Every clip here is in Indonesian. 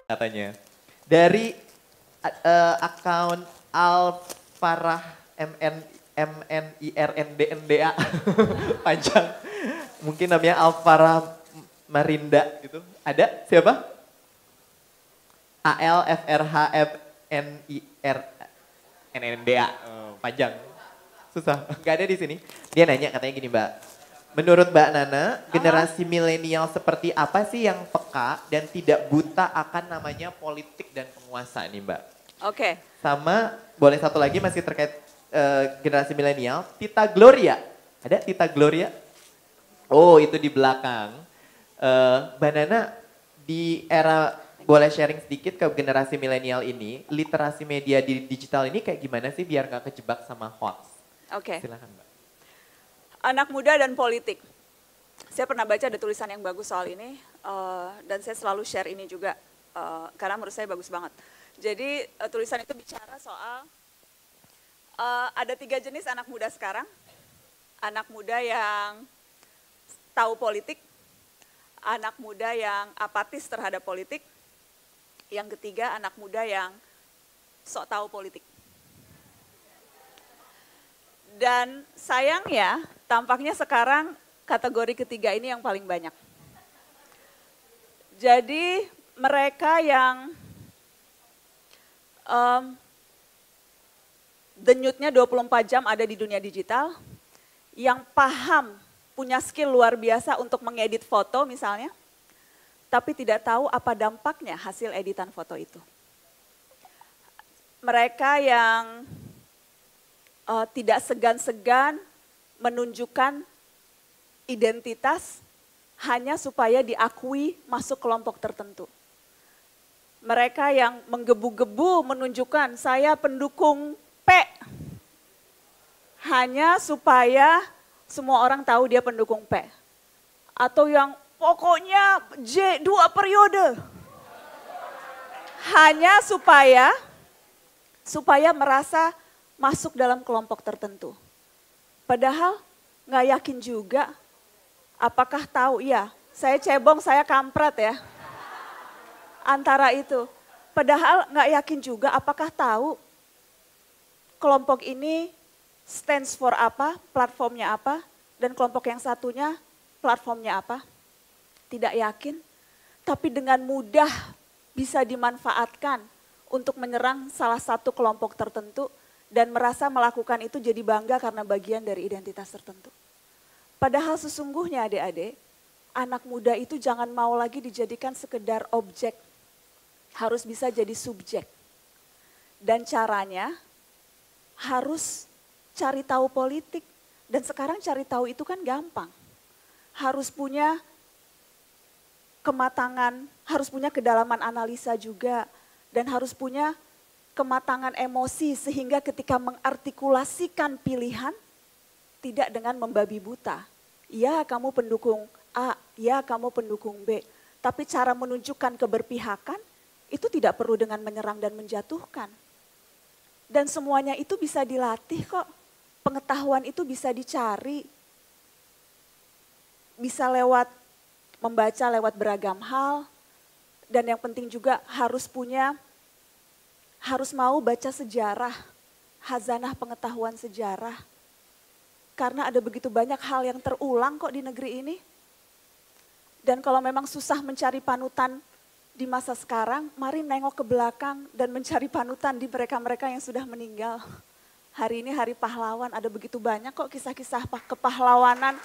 katanya. Dari account Alfarah MNIRNDNDA panjang. Mungkin namanya Alfarah Marinda gitu. Ada siapa? ALFRHMNIR panjang. Susah. Gak ada di sini. Dia nanya katanya gini, Mbak. Menurut Mbak Nana, generasi milenial seperti apa sih yang peka dan tidak buta akan namanya politik dan penguasa nih, Mbak? Oke. Sama boleh satu lagi masih terkait generasi milenial, Tita Gloria. Ada Tita Gloria? Oh, itu di belakang. Mbak Nana, di era boleh sharing sedikit ke generasi milenial ini, literasi media di digital ini kayak gimana sih biar gak kejebak sama hoax? Oke. Silakan, Mbak. Anak muda dan politik. Saya pernah baca ada tulisan yang bagus soal ini dan saya selalu share ini juga karena menurut saya bagus banget. Jadi tulisan itu bicara soal ada 3 jenis anak muda sekarang. Anak muda yang tahu politik, anak muda yang apatis terhadap politik, yang ketiga anak muda yang sok tahu politik. Dan sayangnya tampaknya sekarang kategori ketiga ini yang paling banyak. Jadi mereka yang denyutnya 24 jam ada di dunia digital, yang paham, punya skill luar biasa untuk mengedit foto misalnya, tapi tidak tahu apa dampaknya hasil editan foto itu. Mereka yang tidak segan-segan menunjukkan identitas hanya supaya diakui masuk kelompok tertentu. Mereka yang menggebu-gebu menunjukkan saya pendukung P hanya supaya semua orang tahu dia pendukung P. Atau yang pokoknya J 2 periode. Hanya supaya merasa masuk dalam kelompok tertentu. Padahal nggak yakin juga apakah tahu, ya saya cebong, saya kampret ya. Antara itu. Padahal nggak yakin juga apakah tahu kelompok ini stands for apa, platformnya apa, dan kelompok yang satunya platformnya apa. Tidak yakin, tapi dengan mudah bisa dimanfaatkan untuk menyerang salah satu kelompok tertentu dan merasa melakukan itu jadi bangga karena bagian dari identitas tertentu. Padahal sesungguhnya adik-adik, anak muda itu jangan mau lagi dijadikan sekedar objek, harus bisa jadi subjek. Dan caranya harus cari tahu politik, dan sekarang cari tahu itu kan gampang. Harus punya kematangan, harus punya kedalaman analisa juga, dan harus punya kematangan emosi sehingga ketika mengartikulasikan pilihan tidak dengan membabi buta. Ya kamu pendukung A, ya kamu pendukung B. Tapi cara menunjukkan keberpihakan itu tidak perlu dengan menyerang dan menjatuhkan. Dan semuanya itu bisa dilatih kok. Pengetahuan itu bisa dicari. Bisa lewat membaca lewat beragam hal. Dan yang penting juga harus mau baca sejarah, khazanah pengetahuan sejarah. Karena ada begitu banyak hal yang terulang kok di negeri ini. Dan kalau memang susah mencari panutan di masa sekarang, mari nengok ke belakang dan mencari panutan di mereka-mereka yang sudah meninggal. Hari ini hari pahlawan, ada begitu banyak kok kisah-kisah kepahlawanan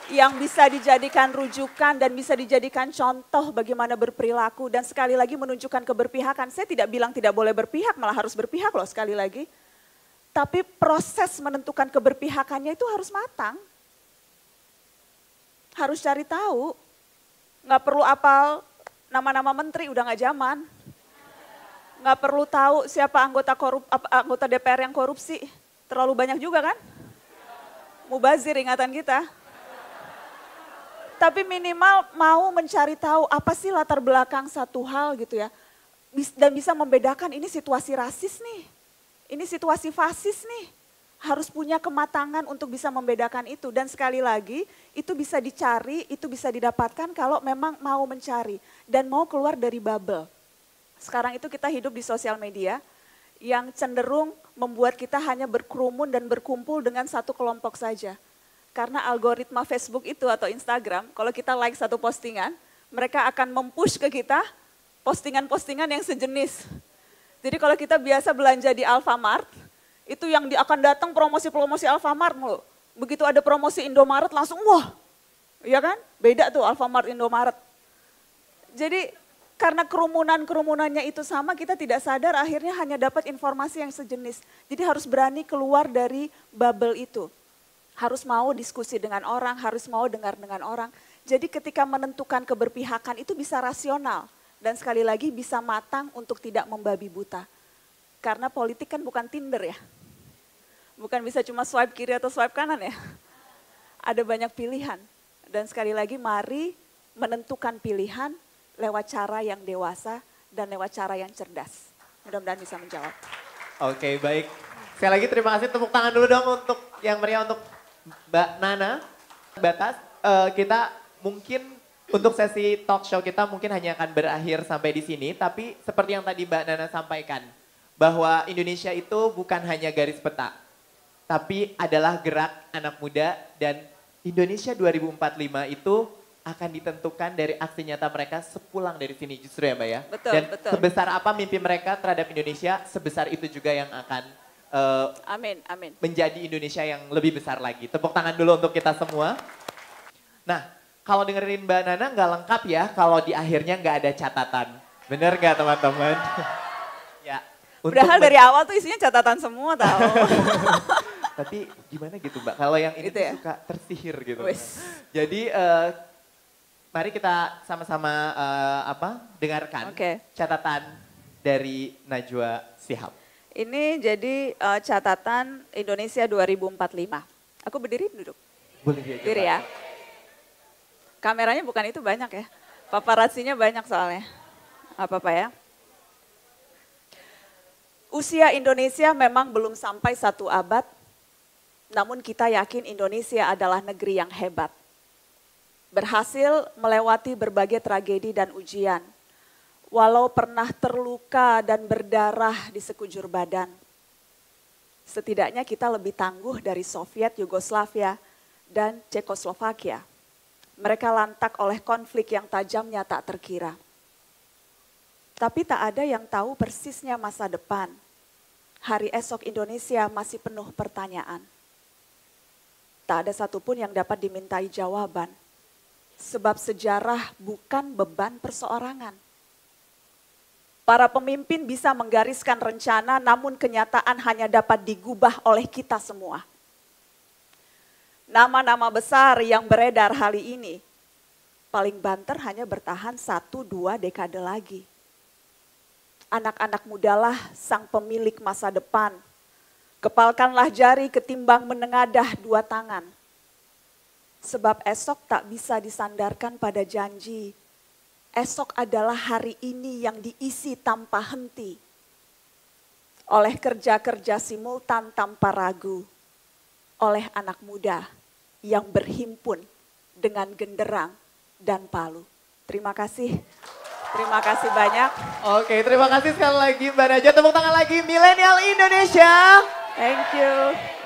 yang bisa dijadikan rujukan dan bisa dijadikan contoh bagaimana berperilaku. Dan sekali lagi menunjukkan keberpihakan. Saya tidak bilang tidak boleh berpihak, malah harus berpihak loh sekali lagi. Tapi proses menentukan keberpihakannya itu harus matang. Harus cari tahu. Nggak perlu apal nama-nama menteri, udah nggak zaman. Nggak perlu tahu siapa anggota DPR yang korupsi. Terlalu banyak juga kan? Mubazir ingatan kita. Tapi minimal mau mencari tahu apa sih latar belakang satu hal gitu ya. Dan bisa membedakan ini situasi rasis nih, ini situasi fasis nih. Harus punya kematangan untuk bisa membedakan itu. Dan sekali lagi itu bisa dicari, itu bisa didapatkan kalau memang mau mencari. Dan mau keluar dari bubble. Sekarang itu kita hidup di sosial media yang cenderung membuat kita hanya berkerumun dan berkumpul dengan satu kelompok saja. Karena algoritma Facebook itu atau Instagram, kalau kita like satu postingan, mereka akan mempush ke kita postingan-postingan yang sejenis. Jadi kalau kita biasa belanja di Alfamart, itu yang akan datang promosi-promosi Alfamart mulu. Begitu ada promosi Indomaret langsung wah, iya kan? Beda tuh Alfamart Indomaret. Jadi karena kerumunan-kerumunannya itu sama, kita tidak sadar akhirnya hanya dapat informasi yang sejenis. Jadi harus berani keluar dari bubble itu. Harus mau diskusi dengan orang, harus mau dengar dengan orang. Jadi ketika menentukan keberpihakan itu bisa rasional. Dan sekali lagi bisa matang untuk tidak membabi buta. Karena politik kan bukan Tinder ya. Bukan bisa cuma swipe kiri atau swipe kanan ya. Ada banyak pilihan. Dan sekali lagi mari menentukan pilihan lewat cara yang dewasa dan lewat cara yang cerdas. Mudah-mudahan bisa menjawab. Oke, baik. Sekali lagi terima kasih, tepuk tangan dulu dong untuk yang meriah untuk Mbak Nana. Batas, kita mungkin untuk sesi talk show kita mungkin hanya akan berakhir sampai di sini. Tapi seperti yang tadi Mbak Nana sampaikan, bahwa Indonesia itu bukan hanya garis peta. Tapi adalah gerak anak muda dan Indonesia 2045 itu akan ditentukan dari aksi nyata mereka sepulang dari sini justru ya Mbak ya. Betul, dan betul. sebesar apa mimpi mereka terhadap Indonesia, sebesar itu juga yang akan Amin, amin. menjadi Indonesia yang lebih besar lagi. Tepuk tangan dulu untuk kita semua. Nah, kalau dengerin Mbak Nana nggak lengkap ya kalau di akhirnya nggak ada catatan. Bener nggak teman-teman? Ya. Padahal dari awal tuh isinya catatan semua tahu. Tapi gimana gitu Mbak, kalau yang ini Gitu ya? suka tersihir gitu. Wis. Jadi mari kita sama-sama dengarkan Oke. catatan dari Najwa Shihab. Ini jadi catatan Indonesia 2045. Aku berdiri duduk? Boleh dia Berdiri ya. Kameranya bukan itu banyak ya. Paparatsinya banyak soalnya. Apa-apa ya. Usia Indonesia memang belum sampai 1 abad. Namun kita yakin Indonesia adalah negeri yang hebat. Berhasil melewati berbagai tragedi dan ujian. Walau pernah terluka dan berdarah di sekujur badan. Setidaknya kita lebih tangguh dari Soviet, Yugoslavia, dan Cekoslovakia. Mereka lantak oleh konflik yang tajamnya tak terkira. Tapi tak ada yang tahu persisnya masa depan. Hari esok Indonesia masih penuh pertanyaan. Tak ada satupun yang dapat dimintai jawaban. Sebab sejarah bukan beban perseorangan. Para pemimpin bisa menggariskan rencana, namun kenyataan hanya dapat digubah oleh kita semua. Nama-nama besar yang beredar hari ini, paling banter hanya bertahan 1-2 dekade lagi. Anak-anak mudalah sang pemilik masa depan. Kepalkanlah jari ketimbang menengadah 2 tangan. Sebab esok tak bisa disandarkan pada janji. Esok adalah hari ini yang diisi tanpa henti. Oleh kerja-kerja simultan tanpa ragu. Oleh anak muda yang berhimpun dengan genderang dan palu. Terima kasih. Terima kasih banyak. Oke, terima kasih sekali lagi Mbak Najwa. Tepuk tangan lagi Milenial Indonesia. Thank you.